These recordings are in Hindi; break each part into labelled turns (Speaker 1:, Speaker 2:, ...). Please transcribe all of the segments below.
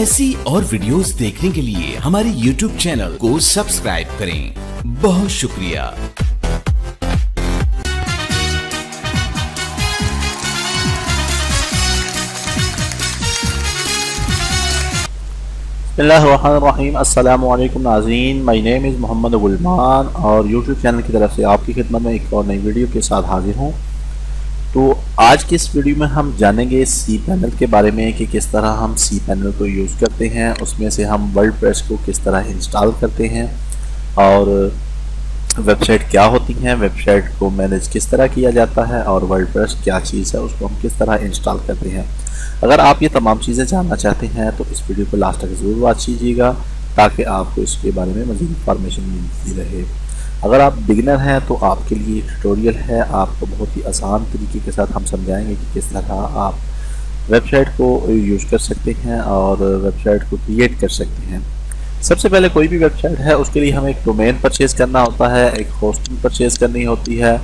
Speaker 1: ऐसी और वीडियोस देखने के लिए हमारे YouTube चैनल को सब्सक्राइब करें। बहुत शुक्रिया।
Speaker 2: बिस्मिल्लाहिर्रहमानिर्रहीम। अस्सलामु अलैकुम नाज़रीन, माय नेम इज़ मोहम्मद गुलमान और यूट्यूब चैनल की तरफ से आपकी खिदमत में एक और नई वीडियो के साथ हाजिर हूँ। तो आज की इस वीडियो में हम जानेंगे सी पैनल के बारे में कि किस तरह हम सी पैनल को यूज़ करते हैं, उसमें से हम वर्डप्रेस को किस तरह इंस्टॉल करते हैं और वेबसाइट क्या होती हैं, वेबसाइट को मैनेज किस तरह किया जाता है और वर्डप्रेस क्या चीज़ है, उसको हम किस तरह इंस्टॉल करते हैं। अगर आप ये तमाम चीज़ें जानना चाहते हैं तो इस वीडियो को लास्ट तक ज़रूर वॉच कीजिएगा ताकि आपको इसके बारे में मज़ीद इंफॉर्मेशन मिलती रहे। अगर आप बिगिनर हैं तो आपके लिए ट्यूटोरियल है, आपको बहुत ही आसान तरीके के साथ हम समझाएंगे कि किस तरह आप वेबसाइट को यूज़ कर सकते हैं और वेबसाइट को क्रिएट कर सकते हैं। सबसे पहले कोई भी वेबसाइट है उसके लिए हमें एक डोमेन परचेज़ करना होता है, एक होस्टिंग परचेज़ करनी होती है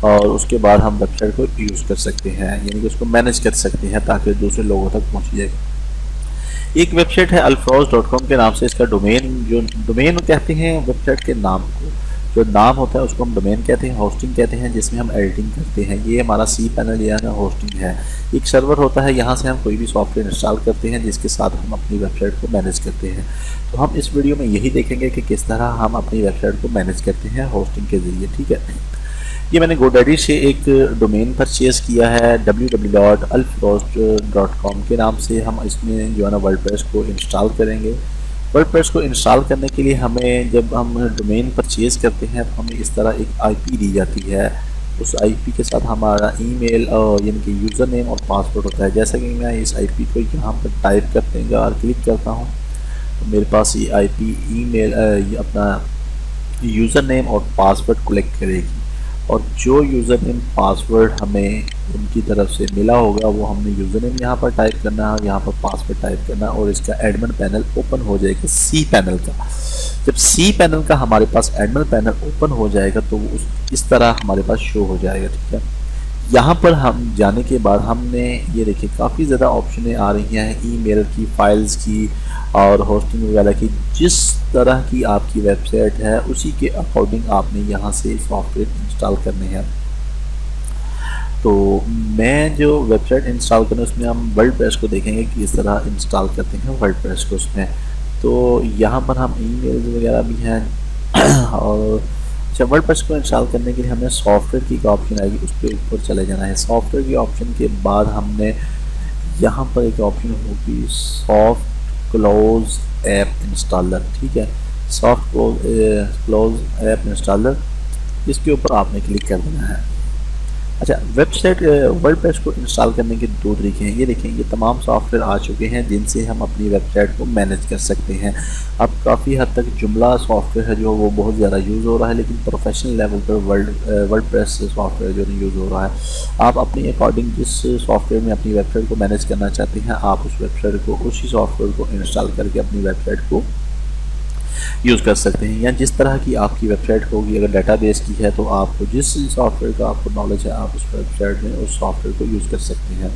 Speaker 2: और उसके बाद हम वेबसाइट को यूज़ कर सकते हैं, यानी कि उसको मैनेज कर सकते हैं ताकि दूसरे लोगों तक पहुँच जाए। एक वेबसाइट है alfroz.com के नाम से, इसका डोमेन कहते हैं वेबसाइट के नाम को, जो नाम होता है उसको हम डोमेन कहते हैं। होस्टिंग कहते हैं जिसमें हम एडिटिंग करते हैं। ये हमारा सी पैनल या होस्टिंग है। एक सर्वर होता है, यहाँ से हम कोई भी सॉफ्टवेयर इंस्टॉल करते हैं जिसके साथ हम अपनी वेबसाइट को मैनेज करते हैं। तो हम इस वीडियो में यही देखेंगे कि किस तरह हम अपनी वेबसाइट को मैनेज करते हैं होस्टिंग के ज़रिए। ठीक है, ये मैंने GoDaddy से एक डोमेन परचेज़ किया है www.alfroz.com के नाम से। हम इसमें जो है ना वर्डप्रेस को इंस्टॉल करेंगे। वर्डप्रेस को इंस्टॉल करने के लिए हमें, जब हम डोमेन परचेज़ करते हैं तो हमें इस तरह एक IP दी जाती है। उस IP के साथ हमारा ईमेल यानी कि यूज़र नेम और पासवर्ड होता है। जैसा कि मैं इस IP को यहाँ पर टाइप करते हैं और क्लिक करता हूँ तो मेरे पास ये IP ईमेल अपना यूज़र नेम और पासवर्ड कलेक्ट करेगी और जो यूज़र नेम पासवर्ड हमें उनकी तरफ से मिला होगा वो हमने यूज़र नेम यहाँ पर टाइप करना है, यहाँ पर पासवर्ड टाइप करना और इसका एडमिन पैनल ओपन हो जाएगा सी पैनल का। जब सी पैनल का हमारे पास एडमिन पैनल ओपन हो जाएगा तो वो इस तरह हमारे पास शो हो जाएगा। ठीक है, यहाँ पर हम जाने के बाद हमने ये देखिए काफ़ी ज़्यादा ऑप्शनें आ रही हैं, ईमेल की, फाइल्स की और होस्टिंग वगैरह की। जिस तरह की आपकी वेबसाइट है उसी के अकॉर्डिंग आपने यहाँ से सॉफ्टवेयर इंस्टॉल करने हैं। तो मैं जो वेबसाइट इंस्टॉल करना उसमें हम वर्डप्रेस को देखेंगे कि किस तरह इंस्टॉल करते हैं वर्डप्रेस को उसमें। तो यहाँ पर हम ईमेल वगैरह भी हैं और अच्छा, वर्डप्रेस को इंस्टॉल करने के लिए हमें सॉफ्टवेयर की एक ऑप्शन आएगी, उस पर ऊपर चले जाना है। सॉफ्टवेयर की ऑप्शन के बाद हमने यहाँ पर एक ऑप्शन होगी सॉफ्ट क्लोज ऐप इंस्टॉलर। ठीक है, सॉफ्ट क्लोज ऐप इंस्टॉलर, इसके ऊपर आपने क्लिक कर देना है। अच्छा, वेबसाइट वर्डप्रेस को इंस्टॉल करने के दो तरीके हैं। ये देखें, ये तमाम सॉफ्टवेयर आ चुके हैं जिनसे हम अपनी वेबसाइट को मैनेज कर सकते हैं। अब काफ़ी हद तक जुमला सॉफ्टवेयर है जो वो बहुत ज़्यादा यूज़ हो रहा है, लेकिन प्रोफेशनल लेवल पर वर्डप्रेस सॉफ्टवेयर जो नहीं यूज़ हो रहा है। आप अपनी अकॉर्डिंग जिस सॉफ्टवेयर में अपनी वेबसाइट को मैनेज करना चाहते हैं आप उस वेबसाइट को, उसी सॉफ्टवेयर को इंस्टॉल करके अपनी वेबसाइट को यूज़ कर सकते हैं। या जिस तरह की आपकी वेबसाइट होगी, अगर डेटाबेस की है तो आपको जिस सॉफ्टवेयर का आपको नॉलेज है आप उस वेबसाइट में उस सॉफ्टवेयर को यूज़ कर सकते हैं।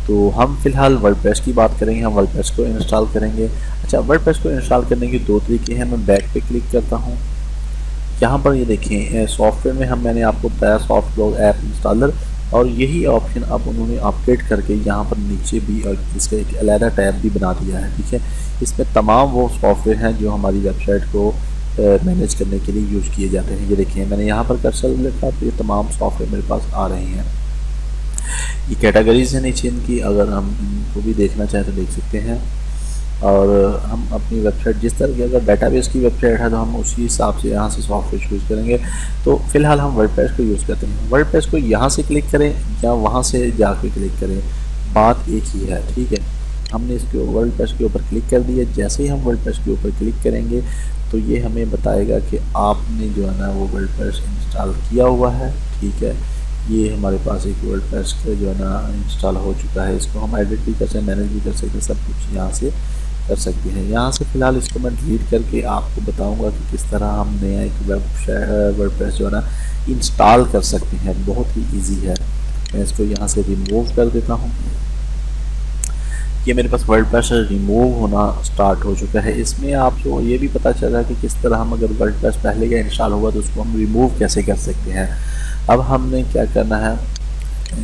Speaker 2: तो हम फिलहाल वर्डप्रेस की बात करेंगे, हम वर्डप्रेस को इंस्टॉल करेंगे। अच्छा, वर्डप्रेस को इंस्टॉल करने के दो तरीके हैं। मैं बैक पे क्लिक करता हूँ, यहाँ पर ये देखें सॉफ्टवेयर में मैंने आपको बताया सॉफ्ट क्लोज ऐप इंस्टॉलर, और यही ऑप्शन अब उन्होंने अपडेट करके यहाँ पर नीचे भी इसका एक अलग टैब भी बना दिया है। ठीक है, इसमें तमाम वो सॉफ्टवेयर हैं जो हमारी वेबसाइट को मैनेज करने के लिए यूज़ किए जाते हैं। ये देखिए मैंने यहाँ पर कर्सर लिखा तो ये तमाम सॉफ्टवेयर मेरे पास आ रहे हैं। ये कैटेगरीज हैं नीचे इनकी, अगर हम इनको भी देखना चाहें तो देख सकते हैं। और हम अपनी वेबसाइट जिस तरह की, अगर डेटाबेस की वेबसाइट है तो हम उसी हिसाब से यहाँ से सॉफ्टवेयर यूज़ करेंगे। तो फिलहाल हम वर्डप्रेस को यूज़ करते हैं। वर्डप्रेस को यहाँ से क्लिक करें या वहाँ से जाके क्लिक करें, बात एक ही है। ठीक है, हमने इसके वर्डप्रेस के ऊपर क्लिक कर दिया। जैसे ही हम वर्डप्रेस के ऊपर क्लिक करेंगे तो ये हमें बताएगा कि आपने जो है ना वो वर्डप्रेस इंस्टॉल किया हुआ है। ठीक है, ये हमारे पास एक वर्डप्रेस का जो है ना इंस्टॉल हो चुका है। इसको हम एडिट भी कर सकते हैं, मैनेज भी कर सकते हैं, सब कुछ यहाँ से कर सकते हैं। यहाँ से फ़िलहाल इसको मैं डिलीट करके आपको बताऊंगा कि किस तरह हम नया एक वर्डप्रेस जो है ना इंस्टॉल कर सकते हैं। बहुत ही इजी है। मैं इसको यहाँ से रिमूव कर देता हूँ। ये मेरे पास वर्डप्रेस रिमूव होना स्टार्ट हो चुका है। इसमें आपको ये भी पता चल रहा है कि किस तरह हम अगर वर्डप्रेस पहले का इंस्टॉल हुआ तो उसको हम रिमूव कैसे कर सकते हैं। अब हमने क्या करना है,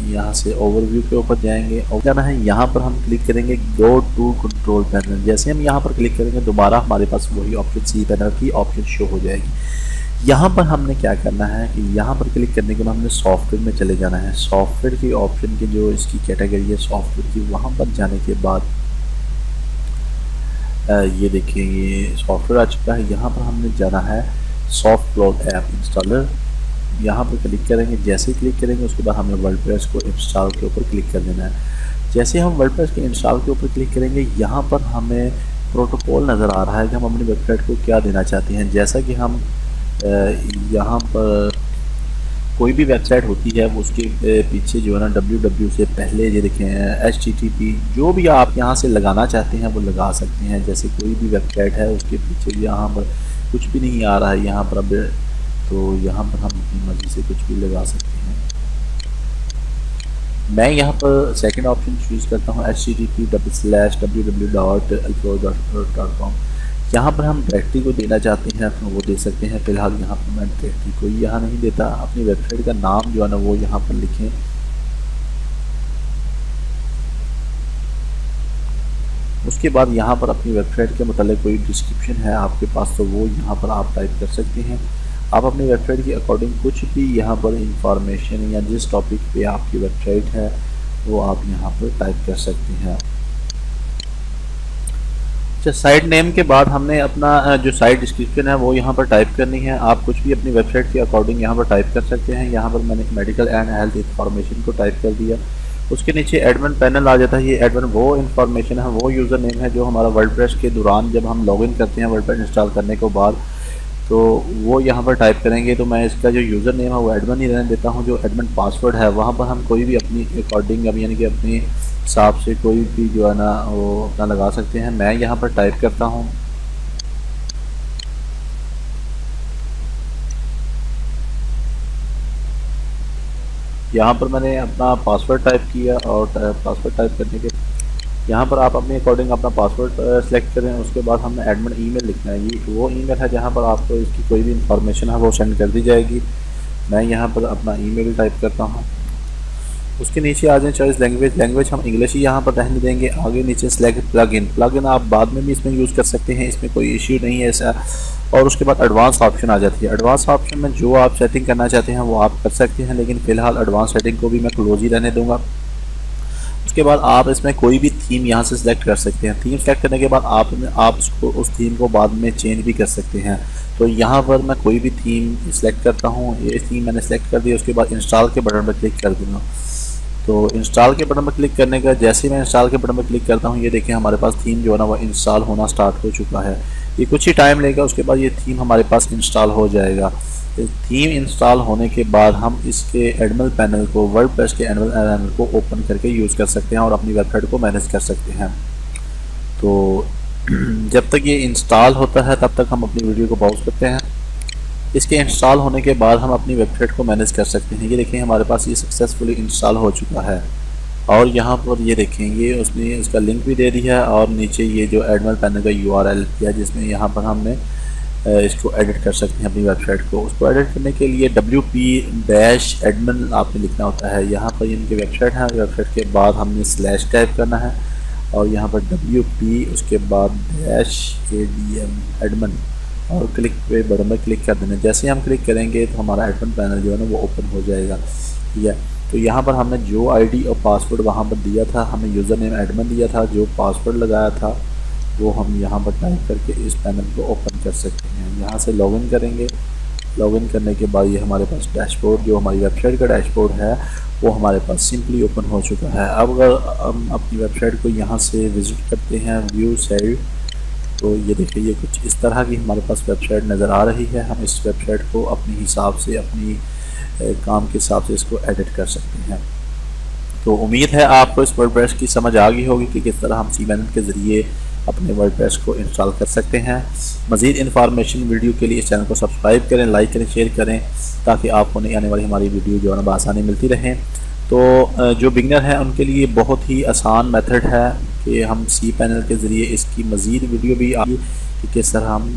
Speaker 2: यहाँ से ओवरव्यू के ऊपर जाएंगे और जाना है, यहाँ पर हम क्लिक करेंगे गो टू कंट्रोल पैनल। जैसे हम यहाँ पर क्लिक करेंगे दोबारा हमारे पास वही ऑप्शन सी पैनल की ऑप्शन शो हो जाएगी। यहाँ पर हमने क्या करना है कि यहाँ पर क्लिक करने के बाद हमने सॉफ्टवेयर में चले जाना है। सॉफ्टवेयर की ऑप्शन की जो इसकी कैटेगरी है सॉफ्टवेयर की, वहाँ पर जाने के बाद ये देखिए ये सॉफ्टवेयर आ चुका है। यहाँ पर हमने जाना है सॉफ्ट क्लाउड ऐप इंस्टॉलर, यहाँ पर क्लिक करेंगे। जैसे ही क्लिक करेंगे उसके बाद हमें वर्डप्रेस को इंस्टॉल के ऊपर क्लिक कर देना है। जैसे हम वर्डप्रेस के इंस्टॉल के ऊपर क्लिक करेंगे यहाँ पर हमें प्रोटोकॉल नज़र आ रहा है कि हम अपनी वेबसाइट को क्या देना चाहते हैं। जैसा कि हम यहाँ पर कोई भी वेबसाइट होती है वो उसके पीछे जो है ना www से पहले ये देखें http जो भी आप यहाँ से लगाना चाहते हैं वो लगा सकते हैं। जैसे कोई भी वेबसाइट है उसके पीछे यहाँ पर कुछ भी नहीं आ रहा है यहाँ पर अब, तो यहाँ पर हम अपनी मर्जी से कुछ भी लगा सकते हैं। मैं यहाँ पर सेकंड ऑप्शन चूज़ करता हूँ http://www.alfro.com। यहाँ पर हम डायरेक्टरी को देना चाहते हैं तो वो दे सकते हैं। फ़िलहाल यहाँ पर मैं डायरेक्टरी को यहाँ नहीं देता, अपनी वेबसाइट का नाम जो है ना वो यहाँ पर लिखें। उसके बाद यहाँ पर अपनी वेबसाइट के मतलब कोई डिस्क्रिप्शन है आपके पास तो वो यहाँ पर आप टाइप कर सकते हैं। आप अपनी वेबसाइट के अकॉर्डिंग कुछ भी यहाँ पर इंफॉर्मेशन या जिस टॉपिक पे आपकी वेबसाइट है वो आप यहाँ पर टाइप कर सकते हैं। अच्छा, साइट नेम के बाद हमने अपना जो साइट डिस्क्रिप्शन है वो यहाँ पर टाइप करनी है। आप कुछ भी अपनी वेबसाइट के अकॉर्डिंग यहाँ पर टाइप कर सकते हैं। यहाँ पर मैंने मेडिकल एंड हेल्थ इंफॉर्मेशन को टाइप कर दिया। उसके नीचे एडमिन पैनल आ जाता है। ये एडमिन वो इंफॉर्मेशन है, वो यूज़र नेम है जो हमारा वर्डप्रेस के दौरान जब हम लॉगिन करते हैं वर्डप्रेस इंस्टॉल करने के बाद तो वो यहाँ पर टाइप करेंगे। तो मैं इसका जो यूज़र नेम है वो एडमिन ही रहने देता हूँ। जो एडमिन पासवर्ड है वहाँ पर हम कोई भी अपनी अकॉर्डिंग अब यानी कि अपने हिसाब से कोई भी जो है ना वो अपना लगा सकते हैं। मैं यहाँ पर टाइप करता हूँ यहाँ पर मैंने अपना पासवर्ड टाइप किया और पासवर्ड टाइप करने के यहाँ पर आप अपने अकॉर्डिंग अपना पासवर्ड सेलेक्ट करें। उसके बाद हमने एडमिन ईमेल लिखना है। ये वो ईमेल है जहाँ पर आपको इसकी कोई भी इंफॉर्मेशन है वो सेंड कर दी जाएगी। मैं यहाँ पर अपना ईमेल टाइप करता हूँ। उसके नीचे आ जाए चॉइस लैंग्वेज हम इंग्लिश ही यहाँ पर रहने देंगे। आगे नीचे सेलेक्ट प्लगइन आप बाद में भी इसमें यूज़ कर सकते हैं, इसमें कोई इश्यू नहीं है ऐसा। और उसके बाद एडवांस ऑप्शन आ जाती है। एडवांस ऑप्शन में जो आप सेटिंग करना चाहते हैं वो आप कर सकते हैं, लेकिन फ़िलहाल एडवांस सेटिंग को भी मैं क्लोज ही रहने दूँगा। उसके बाद आप इसमें कोई भी थीम यहाँ से सिलेक्ट कर सकते हैं। थीम सेलेक्ट करने के बाद आप उसको उस थीम को बाद में चेंज भी कर सकते हैं। तो यहाँ पर मैं कोई भी थीम सिलेक्ट करता हूँ। ये थीम मैंने सेलेक्ट कर दी। उसके बाद इंस्टॉल के बटन पर क्लिक कर दूँगा। तो इंस्टॉल के बटन पर क्लिक करने का जैसे ही मैं इंस्टॉल के बटन पर क्लिक करता हूँ ये देखें हमारे पास थीम जो है ना वो इंस्टॉल होना स्टार्ट हो चुका है। ये कुछ ही टाइम लेगा, उसके बाद ये थीम हमारे पास इंस्टॉल हो जाएगा। थीम इंस्टॉल होने के बाद हम इसके एडमिन पैनल को वर्डप्रेस के एडमिन पैनल को ओपन करके यूज़ कर सकते हैं और अपनी वेबसाइट को मैनेज कर सकते हैं। तो जब तक ये इंस्टॉल होता है तब तक हम अपनी वीडियो को पॉज करते हैं। इसके इंस्टॉल होने के बाद हम अपनी वेबसाइट को मैनेज कर सकते हैं। ये देखें हमारे पास ये सक्सेसफुली इंस्टॉल हो चुका है और यहाँ पर ये देखें ये उसने उसका लिंक भी दे दिया है और नीचे ये जो एडमिन पैनल का URL दिया जिसमें यहाँ पर हमने इसको एडिट कर सकते हैं अपनी वेबसाइट को। उसको एडिट करने के लिए wp-admin आपने लिखना होता है। यहाँ पर इनकी वेबसाइट है, वेबसाइट के बाद हमने स्लैश टाइप करना है और यहाँ पर wp उसके बाद -adm एडमिन और क्लिक पे बटन पर क्लिक कर देना। जैसे हम क्लिक करेंगे तो हमारा एडमिन पैनल जो है ना वो ओपन हो जाएगा। ठीक है, तो यहाँ पर हमने जो आईडी और पासवर्ड वहाँ पर दिया था, हमें यूज़र नेम एडमिन दिया था, जो पासवर्ड लगाया था वो हम यहाँ पर टाइप करके इस पैनल को ओपन कर सकते हैं। यहाँ से लॉगिन करेंगे। लॉगिन करने के बाद ये हमारे पास डैशबोर्ड जो हमारी वेबसाइट का डैशबोर्ड है वो हमारे पास सिंपली ओपन हो चुका है। अब अगर हम अपनी वेबसाइट को यहाँ से विज़िट करते हैं व्यू साइड तो ये देखिए ये कुछ इस तरह की हमारे पास वेबसाइट नज़र आ रही है। हम इस वेबसाइट को अपने हिसाब से अपनी काम के हिसाब से इसको एडिट कर सकते हैं। तो उम्मीद है आपको इस वर्डप्रेस की समझ आ गई होगी कि किस तरह हम cManage के ज़रिए अपने वर्डप्रेस को इंस्टॉल कर सकते हैं। मज़ीद इन्फॉर्मेशन वीडियो के लिए इस चैनल को सब्सक्राइब करें, लाइक करें, शेयर करें ताकि आपको नहीं आने वाली हमारी वीडियो जो है ना बआसानी मिलती रहें। तो जो बिगनर हैं उनके लिए बहुत ही आसान मेथड है कि हम सी पैनल के ज़रिए इसकी मज़ीद वीडियो भी आई कि किस तरह हम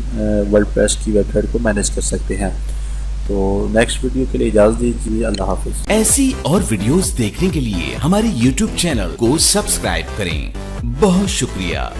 Speaker 2: वर्डप्रेस की वेबसाइट को मैनेज कर सकते हैं। तो नेक्स्ट वीडियो के लिए इजाज़त दीजिए। अल्लाह हाफिज़।
Speaker 1: ऐसी और वीडियोस देखने के लिए हमारे YouTube चैनल को सब्सक्राइब करें। बहुत शुक्रिया।